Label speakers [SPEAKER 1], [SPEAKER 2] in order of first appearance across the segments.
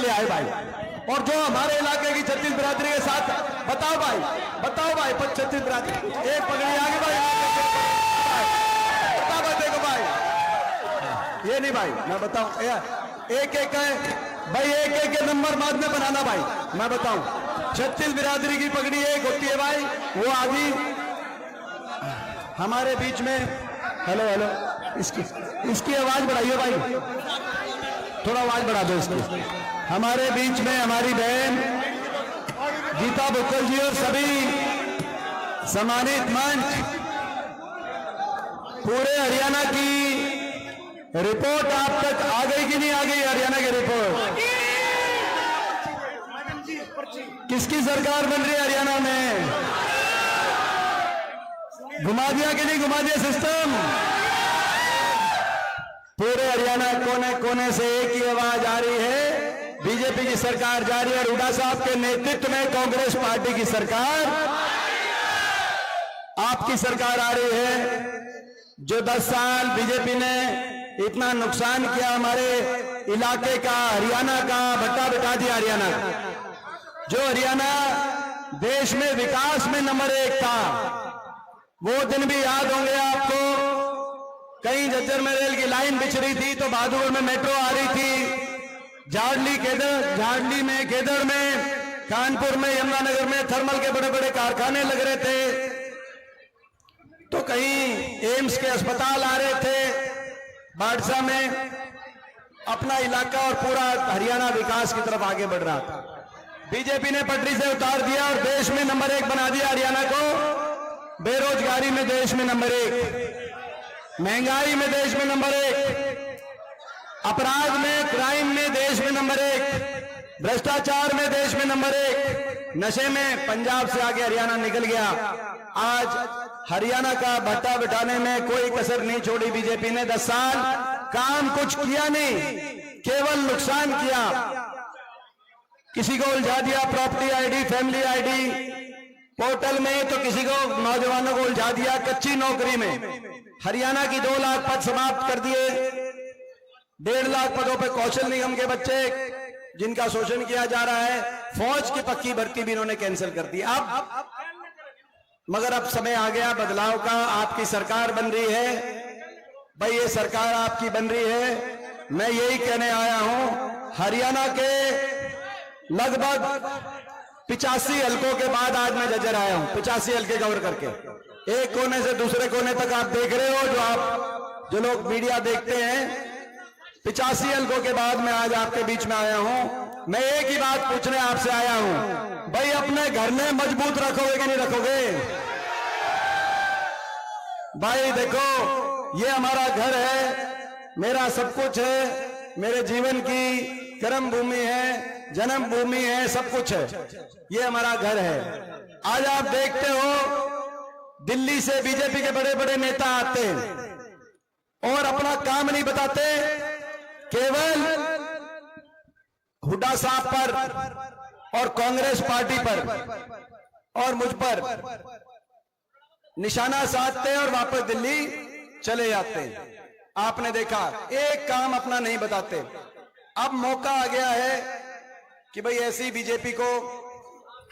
[SPEAKER 1] लिए आए भाई। और जो हमारे इलाके की छत्तीस बिरादरी के साथ, बताओ भाई पर छत्तीस बिरादरी एक पगड़ी आगे भाई, बताओ भाई, देखो भाई, ये नहीं भाई, मैं बताऊं एक एक है भाई, एक एक नंबर बाद में बनाना भाई। मैं बताऊं छत्तीस बिरादरी की पगड़ी एक होती है भाई, वो आदि हमारे बीच में। हेलो हेलो, इसकी आवाज बढ़ाइए भाई, थोड़ा आवाज बढ़ा दो इसकी। हमारे बीच में हमारी बहन गीता बुक्कल जी और सभी सम्मानित मंच, पूरे हरियाणा की रिपोर्ट आप तक आ गई कि नहीं आ गई? हरियाणा की रिपोर्ट, किसकी सरकार बन रही है हरियाणा में? घुमा दिया कि नहीं घुमा दिया सिस्टम? पूरे हरियाणा कोने कोने से एक ही आवाज आ रही है, बीजेपी की सरकार जा रही है और हुड्डा साहब के नेतृत्व में कांग्रेस पार्टी की सरकार, आपकी सरकार आ रही है। जो 10 साल बीजेपी ने इतना नुकसान किया हमारे इलाके का, हरियाणा का बट्टा बिठा दिया हरियाणा का। जो हरियाणा देश में विकास में नंबर 1 था, वो दिन भी याद होंगे आपको। कहीं झज्जर में रेल की लाइन बिछ रही थी तो बहादुरगढ़ में मेट्रो आ रही थी, झाड़ली में, केदर में, कानपुर में, यमुनानगर में थर्मल के बड़े बड़े कारखाने लग रहे थे, तो कहीं एम्स के अस्पताल आ रहे थे, बाड़सा में अपना इलाका और पूरा हरियाणा विकास की तरफ आगे बढ़ रहा था। बीजेपी ने पटरी से उतार दिया और देश में नंबर 1 बना दिया हरियाणा को। बेरोजगारी में देश में नंबर 1, महंगाई में देश में नंबर 1, अपराध में, क्राइम में देश में नंबर 1, भ्रष्टाचार में देश में नंबर 1, नशे में पंजाब से आगे हरियाणा निकल गया। आज हरियाणा का भट्टा बिठाने में कोई कसर नहीं छोड़ी बीजेपी ने। 10 साल काम कुछ किया नहीं, केवल नुकसान किया। किसी को उलझा दिया property ID, family ID portal में, तो किसी को, नौजवानों को उलझा दिया कच्ची नौकरी में। हरियाणा की 2 लाख पद समाप्त कर दिए, 1.5 लाख पदों पे कौशल निगम के बच्चे जिनका शोषण किया जा रहा है, फौज की पक्की भर्ती भी इन्होंने कैंसिल कर दी। मगर अब समय आ गया बदलाव का, आपकी सरकार बन रही है भाई, ये सरकार आपकी बन रही है। मैं यही कहने आया हूं, हरियाणा के लगभग 85 हलकों के बाद आज मैं झज्जर आया हूं, 85 हलके कवर करके, एक कोने से दूसरे कोने तक आप देख रहे हो, जो लोग मीडिया देखते हैं, 85 हलकों के बाद मैं आज आपके बीच में आया हूं। मैं एक ही बात पूछने आपसे आया हूं, भाई अपने घर में मजबूत रखोगे कि नहीं रखोगे? भाई देखो, ये हमारा घर है, मेरा सब कुछ है, मेरे जीवन की कर्म भूमि है, जन्म भूमि है, सब कुछ है, ये हमारा घर है। आज आप देखते हो दिल्ली से बीजेपी के बड़े बड़े नेता आते हैं और अपना काम नहीं बताते, केवल हुड्डा साहब पर और कांग्रेस पार्टी पर और मुझ पर निशाना साधते हैं और वापस दिल्ली चले जाते हैं। आपने देखा, एक काम अपना नहीं बताते। अब मौका आ गया है कि भाई ऐसी बीजेपी को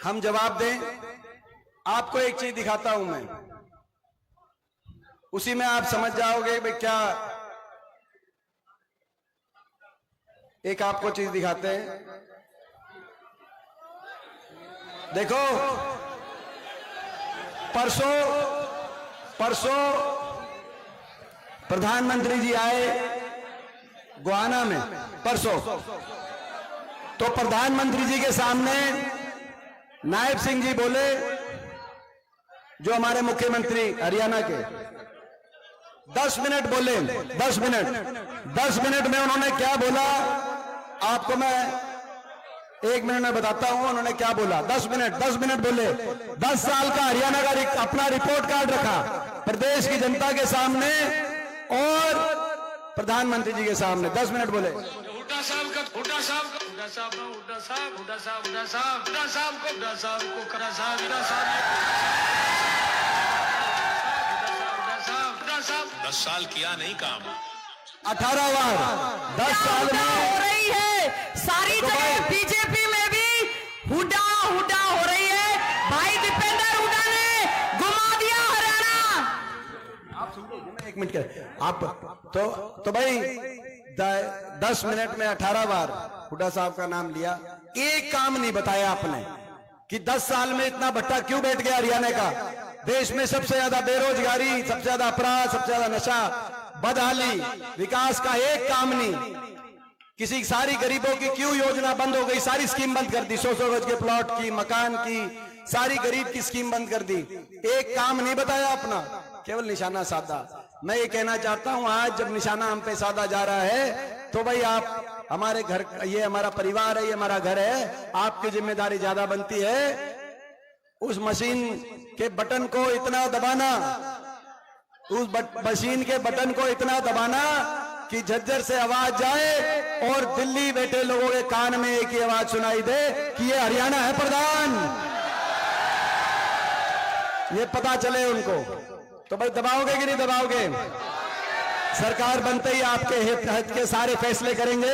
[SPEAKER 1] हम जवाब दें। आपको एक चीज दिखाता हूं मैं, उसी में आप समझ जाओगे भाई क्या। एक आपको चीज दिखाते हैं, देखो परसों प्रधानमंत्री जी आए गोहाना में, परसों तो प्रधानमंत्री जी के सामने नायब सिंह जी बोले, जो हमारे मुख्यमंत्री हरियाणा के, 10 मिनट बोले, 10 मिनट में उन्होंने क्या बोला आपको मैं 1 मिनट में बताता हूं उन्होंने क्या बोला। 10 मिनट बोले, 10 साल का हरियाणा का अपना रिपोर्ट कार्ड रखा प्रदेश की जनता के सामने और प्रधानमंत्री जी के सामने। 10 मिनट बोले।
[SPEAKER 2] हुड्डा साहब को करा साहब, हुड्डा साहब 10 साल किया नहीं काम,
[SPEAKER 1] 18 बार 10 साल में
[SPEAKER 3] हो रही है सारी जगह
[SPEAKER 1] एक मिनट के आप तो भाई 10 मिनट में 18 बार हुड्डा साहब का नाम लिया, एक काम नहीं बताया आपने कि 10 साल में इतना भट्टा क्यों बैठ गया हरियाणा का। देश में सबसे ज्यादा बेरोजगारी, सबसे ज्यादा अपराध, सबसे ज्यादा नशा, बदहाली, विकास का एक काम नहीं। किसी सारी गरीबों की क्यों योजना बंद हो गई, सारी स्कीम बंद कर दी, 100 गज के प्लॉट की, मकान की, सारी गरीब की स्कीम बंद कर दी। एक काम नहीं बताया अपना, केवल निशाना साधा। मैं ये कहना चाहता हूं आज जब निशाना हम पे साधा जा रहा है तो भाई आप हमारे घर, ये हमारा परिवार है, ये हमारा घर है, आपकी जिम्मेदारी ज्यादा बनती है। उस मशीन के बटन को इतना दबाना, उस मशीन के बटन को इतना दबाना कि झज्जर से आवाज जाए और दिल्ली बैठे लोगों के कान में एक ही आवाज सुनाई दे कि ये हरियाणा है प्रधान, ये पता चले उनको। तो भाई दबाओगे कि नहीं दबाओगे? सरकार बनते ही आपके हित के सारे फैसले करेंगे।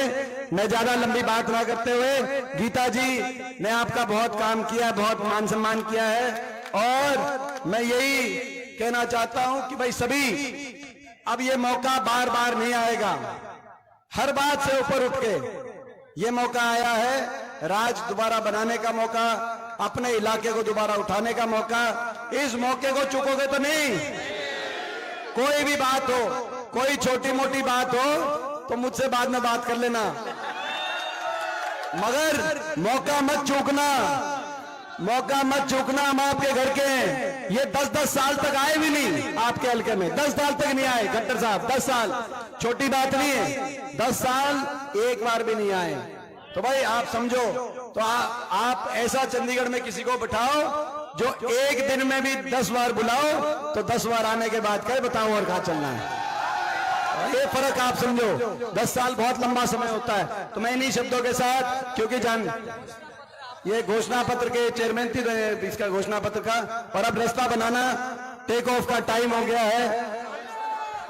[SPEAKER 1] मैं ज्यादा लंबी बात ना करते हुए, गीता जी ने आपका बहुत काम किया, बहुत मान सम्मान किया है, और मैं यही कहना चाहता हूं कि भाई सभी, अब ये मौका बार बार नहीं आएगा। हर बात से ऊपर उठ के ये मौका आया है, राज दोबारा बनाने का मौका, अपने इलाके को दोबारा उठाने का मौका। इस मौके को चुकोगे तो नहीं। कोई भी बात हो, कोई छोटी मोटी बात हो तो मुझसे बाद में बात कर लेना, मगर मौका मत चूकना, मौका मत चूकना। हम आपके घर के हैं। ये 10-10 साल तक आए भी नहीं आपके हल्के में, 10 साल तक नहीं आए खट्टर साहब, 10 साल छोटी बात नहीं है, 10 साल एक बार भी नहीं आए। तो भाई आप समझो, तो आप ऐसा चंडीगढ़ में किसी को बिठाओ जो एक दिन में भी 10 बार बुलाओ तो 10 बार आने के बाद कहे बताओ और कहां चलना है। ये फर्क आप समझो, 10 साल बहुत लंबा समय होता है। तो मैं इन्हीं शब्दों के साथ, क्योंकि जान ये घोषणा पत्र के चेयरमैन थी इसका घोषणा पत्र का, और अब रास्ता बनाना, टेक ऑफ का टाइम हो गया है।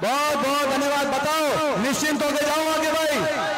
[SPEAKER 1] बहुत बहुत धन्यवाद। बताओ निश्चिंत होकर जाओ आगे भाई।